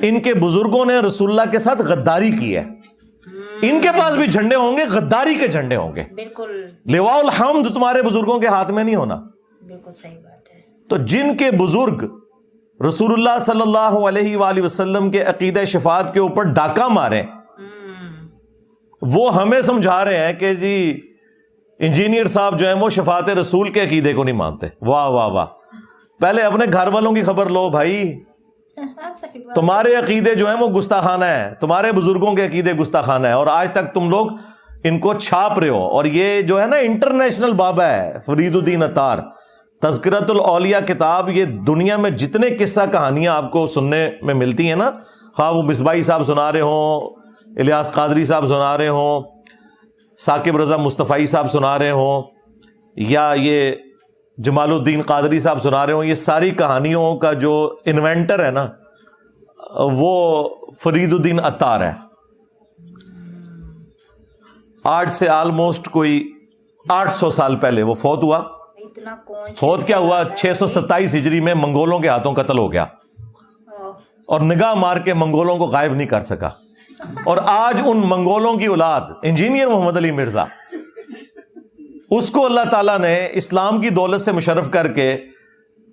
ان کے بزرگوں نے رسول اللہ کے ساتھ غداری کی ہے. ان کے پاس بھی جھنڈے ہوں گے, غداری کے جھنڈے ہوں گے. بالکل لواء الحمد تمہارے بزرگوں کے ہاتھ میں نہیں ہونا. بالکل صحیح بات ہے. تو جن کے بزرگ رسول اللہ صلی اللہ علیہ وآلہ وسلم کے عقیدہ شفاعت کے اوپر ڈاکہ مارے, وہ ہمیں سمجھا رہے ہیں کہ جی انجینئر صاحب جو ہیں وہ شفاعت رسول کے عقیدے کو نہیں مانتے. واہ واہ واہ. پہلے اپنے گھر والوں کی خبر لو بھائی. صحیح بات. تمہارے عقیدے جو ہیں وہ گستاخانہ ہے, تمہارے بزرگوں کے عقیدے گستاخانہ ہے, اور آج تک تم لوگ ان کو چھاپ رہے ہو. اور یہ جو ہے نا انٹرنیشنل بابا ہے فرید الدین عطار, تذکرۃ الاولیاء کتاب, یہ دنیا میں جتنے قصہ کہانیاں آپ کو سننے میں ملتی ہیں نا, خواہ وہ مصباحی صاحب سنا رہے ہوں, الیاس قادری صاحب سنا رہے ہوں, ثاقب رضا مصطفی صاحب سنا رہے ہوں, یا یہ جمال الدین قادری صاحب سنا رہے ہوں, یہ ساری کہانیوں کا جو انوینٹر ہے نا وہ فرید الدین عطار ہے. آج سے آلموسٹ کوئی 800 سال پہلے وہ فوت ہوا. اتنا کون فوت کیا ہوا 627 ہجری میں منگولوں کے ہاتھوں قتل ہو گیا, اور نگاہ مار کے منگولوں کو غائب نہیں کر سکا. اور آج ان منگولوں کی اولاد انجینئر محمد علی مرزا, اس کو اللہ تعالیٰ نے اسلام کی دولت سے مشرف کر کے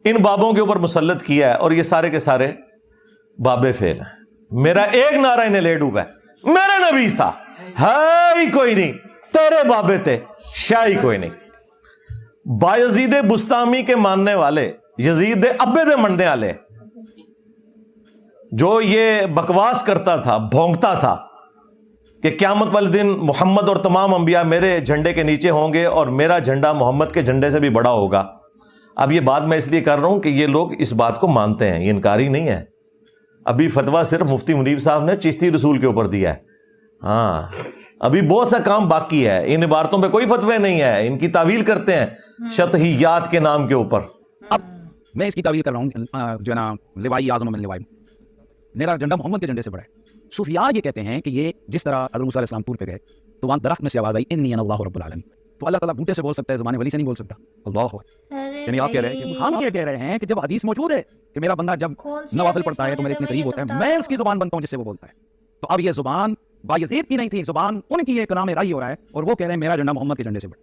ان بابوں کے اوپر مسلط کیا ہے, اور یہ سارے کے سارے بابے فیل ہیں. میرا ایک نعرہ انہیں لے ڈوبا ہے, میرے نبی سا ہے ہی کوئی نہیں, تیرے بابے تھے شاہی کوئی نہیں. بایزید بستامی کے ماننے والے, یزید ابے دے منڈے والے, جو یہ بکواس کرتا تھا, بھونکتا تھا کہ قیامت والے دن محمد اور تمام انبیاء میرے جھنڈے کے نیچے ہوں گے اور میرا جھنڈا محمد کے جھنڈے سے بھی بڑا ہوگا. اب یہ بات میں اس لیے کر رہا ہوں کہ یہ لوگ اس بات کو مانتے ہیں, یہ انکاری نہیں ہے. ابھی فتویٰ صرف مفتی منیب صاحب نے چشتی رسول کے اوپر دیا ہے. ہاں, ابھی بہت سا کام باقی ہے. ان عبارتوں پہ کوئی فتوی نہیں ہے, ان کی تعویل کرتے ہیں شطحیات کے نام کے اوپر. اب میں اس کی تعویل کر رہا ہوں جو ہے نا لوائی اعظم من لوائی, میرا جھنڈا محمد کے جھنڈے سے بڑا ہے. صوفیاء یہ کہتے ہیں کہ یہ جس طرح حضرت موسیٰ علیہ السلام طور پہ گئے تو وہاں درخت میں سے آواز آئی انی انا اللہ رب العالمین, تو اللہ تعالیٰ بوٹے سے بول سکتا ہے, زبان ولی سے نہیں بول سکتا. اللہ یعنی آپ کہہ رہے ہیں کہ ہم یہ کہہ رہے ہیں کہ جب حدیث موجود ہے کہ میرا بندہ جب نوافل پڑھتا ہے تو میرے اتنے قریب ہوتا ہے, میں اس کی زبان بنتا ہوں جس سے وہ بولتا ہے. تو اب یہ زبان بایزید کی نہیں تھی, زبان ان کی ایک نام رائی ہو رہا ہے, اور وہ کہہ رہے ہیں میرا جھنڈا محمد کے جھنڈے سے بڑا.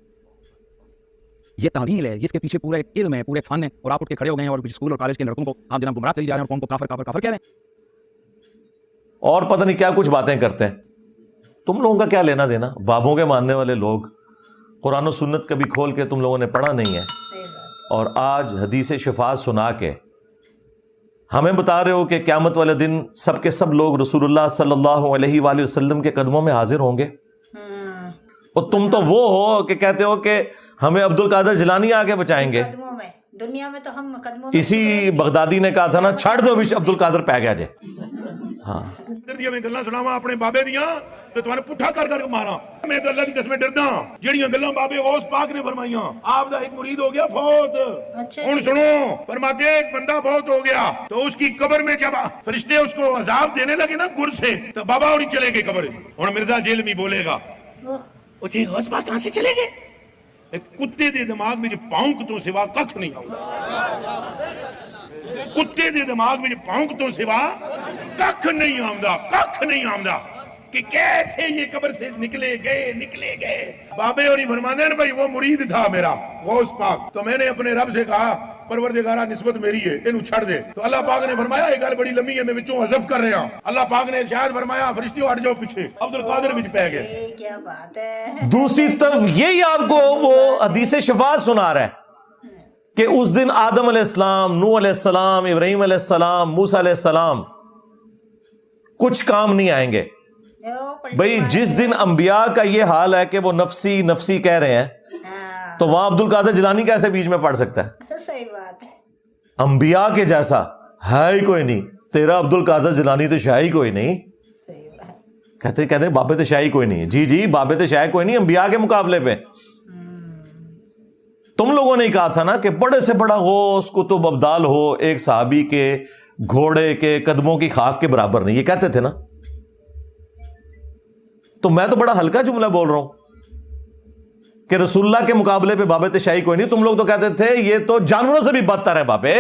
یہ تعویل ہے جس کے پیچھے پورا ایک علم ہے, پورے فن ہے, اور آپ اٹھ کے کھڑے ہو گئے ہیں اور اسکول اور کالج کے لڑکوں کو آپ جناب گمراہ کر جا رہے ہیں اور قوم کو کافر کافر کافر کہہ رہے ہیں, اور پتہ نہیں کیا کچھ باتیں کرتے ہیں. تم لوگوں کا کیا لینا دینا؟ بابوں کے ماننے والے لوگ قرآن و سنت کبھی کھول کے تم لوگوں نے پڑھا نہیں ہے, اور آج حدیث شفاعت سنا کے ہمیں بتا رہے ہو کہ قیامت والے دن سب کے سب لوگ رسول اللہ صلی اللہ علیہ وآلہ وسلم کے قدموں میں حاضر ہوں گے. اور تم تو وہ ہو کہ کہتے ہو کہ ہمیں عبد القادر جیلانی آگے بچائیں گے. دنیا میں تو ہم قدموں اسی بغدادی نے کہا تھا نا, چھڑ دو بھی عبد القادر پہ گیا جے. ہاں, میں گلاں سناواں اپنے بابے دیاں تے تمہارے پٹھا کر کر کے ماراں. میں تو اللہ دی قسم ڈردا ہاں, جڑیاں گلاں بابے غوث پاک نے فرمائیاں. آپ دا ایک مرید ہو گیا فوت, ہن سنو, فرماتے ایک بندہ فوت ہو گیا تو اس کی قبر میں جب فرشتے اس کو عذاب دینے لگے نا گر سے, تو بابا اور چلے گئے قبر. ہن مرزا جیل میں بولے گا اوتھے غوث پاک کہاں سے چلے گئے؟ ایک کتے دے دماغ میں پاؤنک تو سوا ککھ نہیں آؤں, کتے دے دماغ میں پاؤنک تو سوا ککھ نہیں آمدہ, ککھ نہیں آمدہ کہ کیسے یہ قبر سے نکلے گئے. بابے اور فرمانے ہیں بھائی وہ مرید تھا میرا غوث پاک, تو میں نے اپنے رب سے کہا پروردگارہ نسبت میری ہے, انہوں چھڑ دے. تو اللہ پاک نے فرمایا یہ گل بڑی لمبی ہے, میں وچوں حذف کر رہا ہوں. اللہ پاک نے ارشاد فرمایا فرشتیوں ہٹ جاؤ پیچھے, عبد القادر وچ پہ گئے. کیا بات ہے. دوسری طرف یہی آپ کو وہ حدیث شفاعت سنا رہا ہے کہ اس دن آدم علیہ السلام, نوح علیہ السلام, ابراہیم علیہ السلام, موسیٰ علیہ السلام کچھ کام نہیں آئیں گے. بھئی جس دن انبیاء کا یہ حال ہے کہ وہ نفسی نفسی کہہ رہے ہیں, تو وہاں عبد القادر جیلانی کیسے بیچ میں پڑھ سکتا ہے؟ صحیح بات ہے. انبیاء کے جیسا ہے ہی کوئی نہیں. تیرا عبد القادر جیلانی تو شاہی کوئی نہیں. کہتے بابے تو شاہی کوئی نہیں. جی بابے تو شاہی کوئی نہیں انبیاء کے مقابلے پہ. تم لوگوں نے کہا تھا نا کہ بڑے سے بڑا غوث کتب ابدال ہو ایک صحابی کے گھوڑے کے قدموں کی خاک کے برابر نہیں, یہ کہتے تھے نا. تو میں تو بڑا ہلکا جملہ بول رہا ہوں کہ رسول اللہ کے مقابلے پہ بابے تشائی کوئی نہیں. تم لوگ تو کہتے تھے یہ تو جانوروں سے بھی بدتر ہے بابے,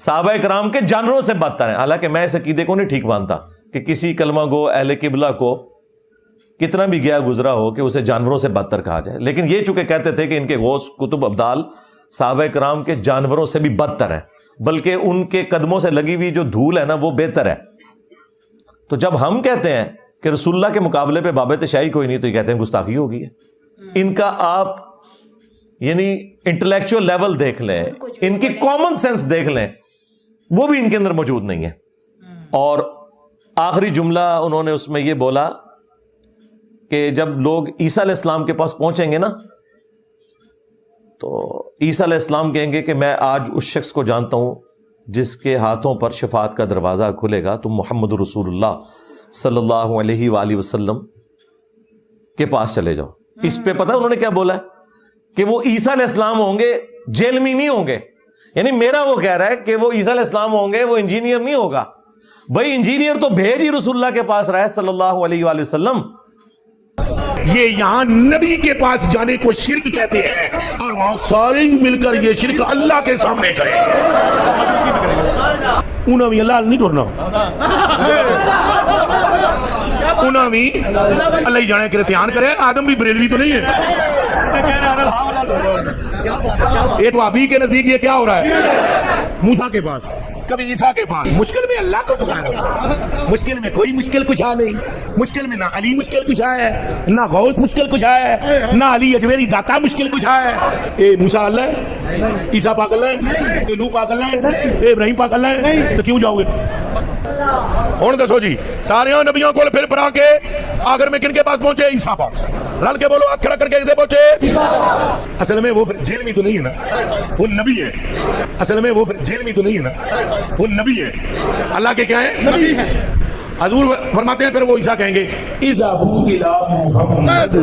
صحابہ کرام کے جانوروں سے بدتر ہیں. حالانکہ میں اس عقیدے کو نہیں ٹھیک مانتا کہ کسی کلمہ گو اہل قبلہ کو کتنا بھی گیا گزرا ہو کہ اسے جانوروں سے بدتر کہا جائے. لیکن یہ چونکہ کہتے تھے کہ ان کے غوث کتب ابدال صحابہ کرام کے جانوروں سے بھی بدتر ہیں، بلکہ ان کے قدموں سے لگی ہوئی جو دھول ہے نا وہ بہتر ہے. تو جب ہم کہتے ہیں کہ رسول اللہ کے مقابلے پہ باب تشیع کوئی نہیں، تو یہ کہتے ہیں گستاخی ہو گئی ہے. ان کا آپ یعنی انٹلیکچوئل لیول دیکھ لیں، ان کی کامن سینس دیکھ لیں، وہ بھی ان کے اندر موجود نہیں ہے. اور آخری جملہ انہوں نے اس میں یہ بولا کہ جب لوگ عیسیٰ علیہ السلام کے پاس پہنچیں گے نا، تو عیسیٰ علیہ السلام کہیں گے کہ میں آج اس شخص کو جانتا ہوں جس کے ہاتھوں پر شفاعت کا دروازہ کھلے گا، تم محمد رسول اللہ صلی اللہ علیہ وآلہ وسلم کے پاس چلے جاؤ. اس پہ پتہ انہوں نے کیا بولا ہے کہ وہ عیسیٰ علیہ السلام ہوں گے، جیل میں نہیں ہوں گے. یعنی میرا وہ کہہ رہا ہے کہ وہ عیسیٰ علیہ السلام ہوں گے، وہ انجینئر نہیں ہوگا. بھائی انجینئر تو بھیج ہی رسول اللہ کے پاس رہا ہے صلی اللہ علیہ وآلہ وسلم. یہ یہاں نبی کے پاس جانے کو شرک کہتے ہیں، اور وہاں سارے مل کر یہ شرک اللہ کے سامنے کریں. انہوں بھی اللہ نہیں ٹورنا، انہوں بھی اللہ ہی جانے کے دھیان کرے. آدم بھی بریلوی تو نہیں ہے. یہ تو ابھی کے نزدیک یہ کیا ہو رہا ہے؟ موسیٰ کے پاس، کبھی عیسیٰ کے پاس. مشکل میں اللہ کو پکارو. مشکل میں کوئی مشکل کشا نہیں. مشکل میں نہ علی مشکل کشا ہے، نہ غوث مشکل کشا ہے، نہ علی اجمیری داتا مشکل کشا ہے. اے موسیٰ اللہ ہے، عیسیٰ پاک اللہ ہے، اے نوح پاک اللہ ہے، اے ابراہیم پاک اللہ ہے، تو کیوں جاؤ گے؟ ہوں دسو جی، سارے نبیوں کو پھر پڑا کے آخر میں کن کے پاس پہنچے؟ عیسیٰ پاس. رل کے بولو، ہاتھ کھڑا کر کے کسے پہنچے؟ اصل میں وہ جیل میں تو نہیں ہے نا، وہ نبی ہے. اصل میں وہ جیل میں تو نہیں ہے نا، وہ نبی ہے. اللہ کے کیا ہے؟ نبی ہے. حضور فرماتے ہیں پھر وہ عیسیٰ کہیں گے اذا بوئلا محمد،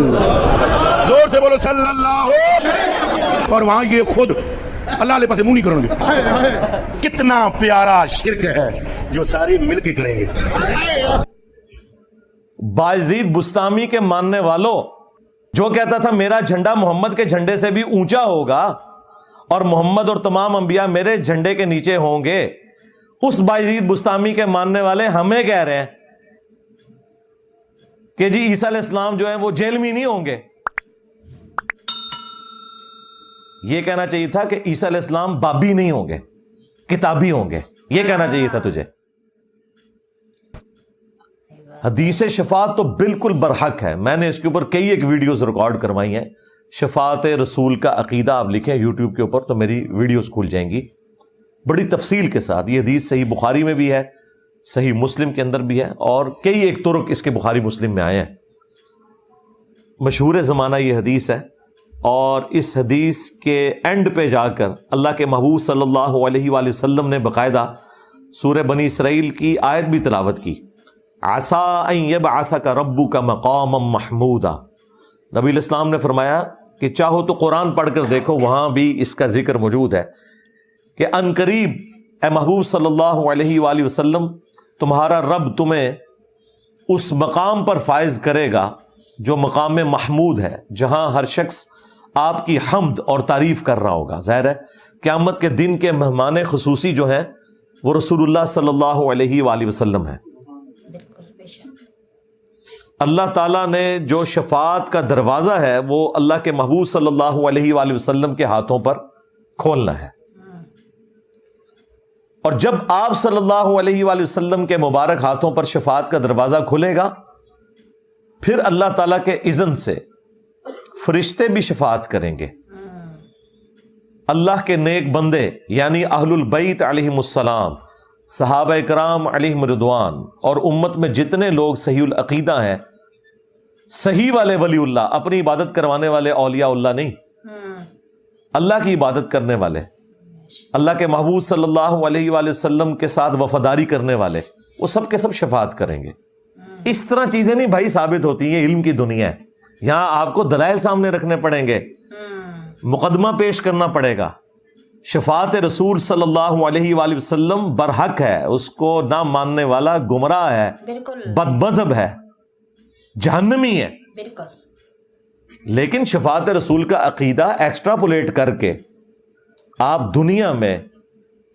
زور سے بولو صلی اللہ. اور وہاں یہ خود اللہ علیہ پاس منہ نہیں کریں گے. کتنا پیارا شرک ہے جو سارے مل کے کریں گے. بایزید بستامی کے ماننے والوں، جو کہتا تھا میرا جھنڈا محمد کے جھنڈے سے بھی اونچا ہوگا اور محمد اور تمام انبیاء میرے جھنڈے کے نیچے ہوں گے، اس بایزید بستامی کے ماننے والے ہمیں کہہ رہے ہیں کہ جی عیسیٰ علیہ السلام جو ہے وہ جیل میں نہیں ہوں گے. یہ کہنا چاہیے تھا کہ عیسیٰ علیہ السلام بابی نہیں ہوں گے، کتابی ہوں گے. یہ کہنا چاہیے تھا تجھے. حدیث شفاعت تو بالکل برحق ہے. میں نے اس کے اوپر کئی ایک ویڈیوز ریکارڈ کروائی ہیں. شفاعت رسول کا عقیدہ آپ لکھیں یوٹیوب کے اوپر تو میری ویڈیوز کھل جائیں گی بڑی تفصیل کے ساتھ. یہ حدیث صحیح بخاری میں بھی ہے، صحیح مسلم کے اندر بھی ہے، اور کئی ایک طرق اس کے بخاری مسلم میں آئے ہیں. مشہور زمانہ یہ حدیث ہے. اور اس حدیث کے اینڈ پہ جا کر اللہ کے محبوب صلی اللہ علیہ وآلہ وسلم نے باقاعدہ سورہ بنی اسرائیل کی آیت بھی تلاوت کی. عَسَىٰ أَن يَبْعَثَكَ رَبُّكَ مَقَامًا مَحْمُودًا. نبی الاسلام نے فرمایا کہ چاہو تو قرآن پڑھ کر دیکھو، وہاں بھی اس کا ذکر موجود ہے کہ ان قریب اے محبوب صلی اللہ علیہ وآلہ وسلم تمہارا رب تمہیں اس مقام پر فائز کرے گا جو مقام محمود ہے، جہاں ہر شخص آپ کی حمد اور تعریف کر رہا ہوگا. ظاہر ہے قیامت کے دن کے مہمان خصوصی جو ہیں وہ رسول اللہ صلی اللہ علیہ وآلہ وسلم ہیں. اللہ تعالیٰ نے جو شفاعت کا دروازہ ہے وہ اللہ کے محبوب صلی اللہ علیہ وآلہ وسلم کے ہاتھوں پر کھولنا ہے. اور جب آپ صلی اللہ علیہ وآلہ وسلم کے مبارک ہاتھوں پر شفاعت کا دروازہ کھلے گا، پھر اللہ تعالیٰ کے اذن سے فرشتے بھی شفاعت کریں گے. اللہ کے نیک بندے یعنی اہل البیت علیہم السلام، صحابہ کرام علیہم رضوان، اور امت میں جتنے لوگ صحیح العقیدہ ہیں، صحیح والے ولی اللہ، اپنی عبادت کروانے والے اولیاء اللہ نہیں، اللہ کی عبادت کرنے والے، اللہ کے محبوب صلی اللہ علیہ وآلہ وسلم کے ساتھ وفاداری کرنے والے، وہ سب کے سب شفاعت کریں گے. اس طرح چیزیں نہیں بھائی ثابت ہوتی ہیں. علم کی دنیا ہے، یہاں آپ کو دلائل سامنے رکھنے پڑیں گے، مقدمہ پیش کرنا پڑے گا. شفاعت رسول صلی اللہ علیہ وآلہ وسلم برحق ہے، اس کو نہ ماننے والا گمراہ ہے، بد مذہب ہے، جہنمی ہے. لیکن شفاعت رسول کا عقیدہ ایکسٹراپولیٹ کر کے آپ دنیا میں